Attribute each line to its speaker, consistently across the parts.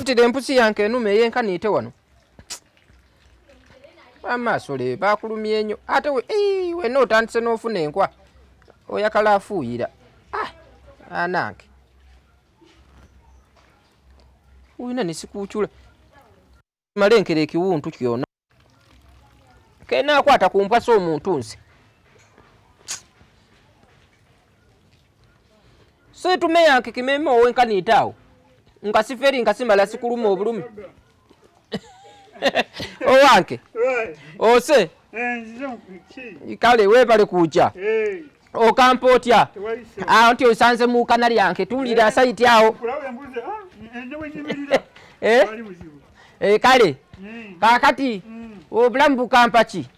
Speaker 1: Mpitire empusi yanke enume yenka niite wano. Amaaso le bakulumye nnyo. Ate we n'otandise n'ofuna enkwa. Oyakala afuuyira. Anange. Uyina nisikuuchula. Malenkere ekiwuntu kyonna. Kena akwata ku mpwa s'omuntu nsi. So tume yanke kimeme owenka niitaawo. Nkasiferi nkasimala sikuluma obulumi. Owanke. Ose. Kale webale kuja. Okampotya. Anti osanze mu kanali yanke tulira site yawo. Kale. Kakati obulamu bukampaki.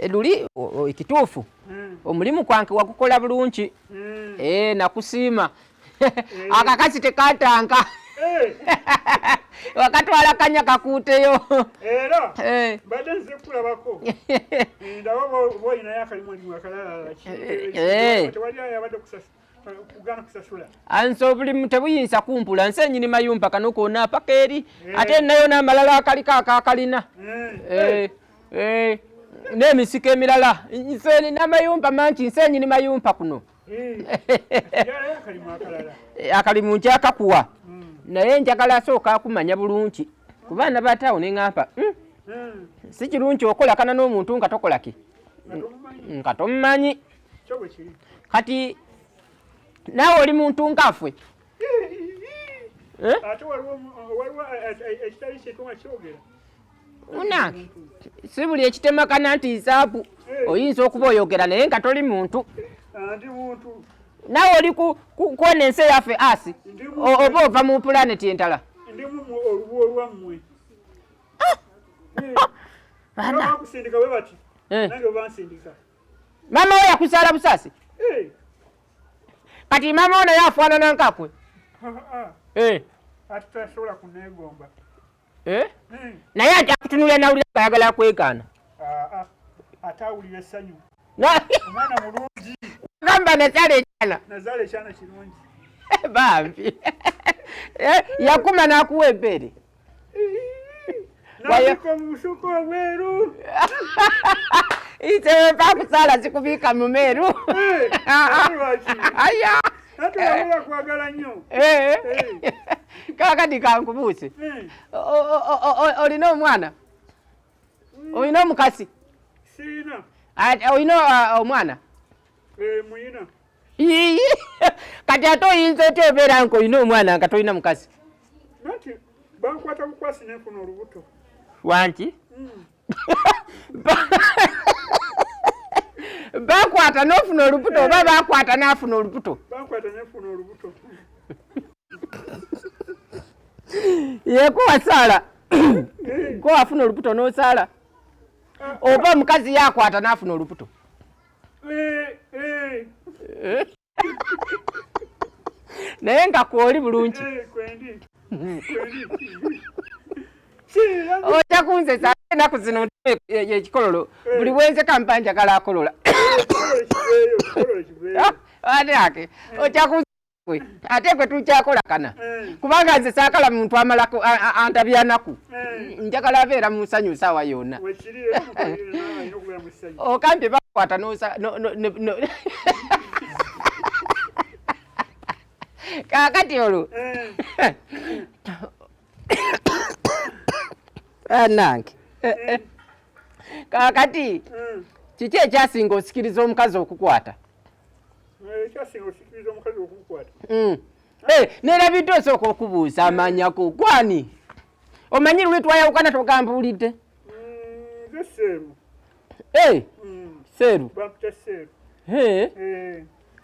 Speaker 1: Luli ekituufu. Omulimu kwanke wakukola bulungi. Nakusiima. Akakasi tekatanga. Wakatwala kanya kakuteyo.
Speaker 2: Era. Badenze kulabako. Ndawo boyina yakalimu mwakalala. Tewali ayabade kugana kusasula.
Speaker 1: Anso bulimu tebuyinsa kumpula nsenyini mayumba kanoko na pakeri. Ate nayo na malala akalina. Nemisike emirala. Nseni namayumba manchi nsenyini mayumba kuno. Akalimu nkyakakuwa. Naye njagala sooka akumanya bulungi. Kubaana bataawo ne ngamba, si kirungi okola kana n'omuntu nga tokolaki. Nga tomumanyi. Kati naawe oli muntu ngaffe.
Speaker 2: Ate waliwo ekitali kyetunga kyogera.
Speaker 1: Munange, si buli ekitemakana nti nsaapu. Oyinza okuba oyogera naye nga toli muntu.
Speaker 2: Ndi muntu.
Speaker 1: Nawe oli kuona ensi yaffe asi. Oba ova mu pulaneti entala.
Speaker 2: Ndimu olubu olwammwe. Bana kusindika we bati. Nange bansindika.
Speaker 1: Mama we yakusala busasi. Kati mama ono yafaanana nkakwe.
Speaker 2: Ati tasobola kunegomba.
Speaker 1: Naye ate akutunulira nawulira ayagala kwekaana.
Speaker 2: Atawulira essanyu.
Speaker 1: Omwana mulungi. Gamba nazale ekyana.
Speaker 2: Nazale ekyana kirungi.
Speaker 1: Bambi. Yakuma n'akuwa ebbere.
Speaker 2: Nabika mu busuku obweru.
Speaker 1: Ite bakusala zikubiika mu meeru. Aya.
Speaker 2: Ate wabula kwagala nnyo.
Speaker 1: Kakati kankubuuse. Olina omwana? Olina omukasi?
Speaker 2: Siina.
Speaker 1: Olina omwana?
Speaker 2: Muyina.
Speaker 1: Kati ate oyinza otya obeera nga olina omwana nga tolina mukasi?
Speaker 2: Nati bankwata bukwasi nenfuna olubuto.
Speaker 1: Wanki? Bakwata n'ofuna olubuto oba bakwata n'afuna olubuto?
Speaker 2: Bankwata nenfuna olubuto.
Speaker 1: Yeko wasaala. Ko wafuna olubuto n'osaala? Oba omukazi yakwata n'afuna olubuto? Naye nga kwoli bulungi.
Speaker 2: Kwendi.
Speaker 1: Ojja kunzesa ennaku zino ekikololo buli bwenze kampa njagala akolola. Ate ake ojja kunzekwe ate kwe tukyakola kana kubanga nze saakala muntu amalako antabyanaku njagala abeera mu nsanyu ssaawa yonna. Okampe bakwata n'osa kakati olwo anange kakati kiki ekyasinga osikiriza omukazi okukwata?
Speaker 2: Ekyasinga osikiriza omukazi okukwata.
Speaker 1: Nerabidde osooka okubuuza amanyako gwani? Omanyi lwe twayawukana togambulidde?
Speaker 2: Nze Seeru.
Speaker 1: Seeru.
Speaker 2: Bakuta Seeru.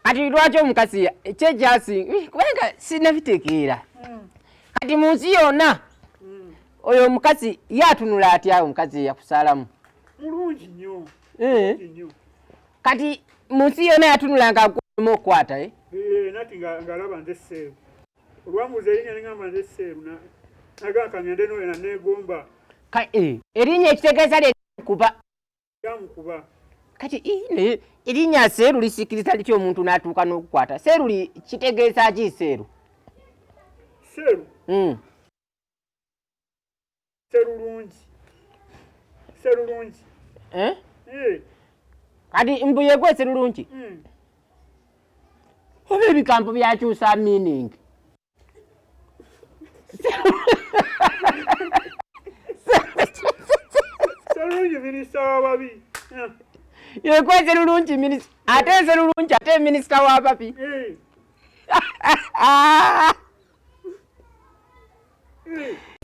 Speaker 1: Kati lwaki omukazi ekyekyasi kubanga sinabitegeera. Kati mu nsi yonna oyo omukazi yatunula atya omukazi yakusaalamu?
Speaker 2: Mulungi nnyo.
Speaker 1: Kati mu nsi yonna yatunula nga gwemu okukwata?
Speaker 2: Nati ng'alaba nze Seeru. Olwamuuza erinnya n'engamba nze Seeru nagamba ngende n'oyo neegomba.
Speaker 1: Erinnya ekitegeeza lyemukuba.
Speaker 2: Yamukuba.
Speaker 1: Kati erinnya Seeru lisikiriza litya omuntu n'atuuka n'okukwata? Seeru kitegeeza ki Seeru?
Speaker 2: Seeru? Serulungi.
Speaker 1: Kati mbuye gwe Serulungi. Oba ebigambo byakyusa meaning.
Speaker 2: Serulungi minisita w'ababi.
Speaker 1: Yegwe Serulungi minisita. Ate Serulungi ate minisita w'ababi.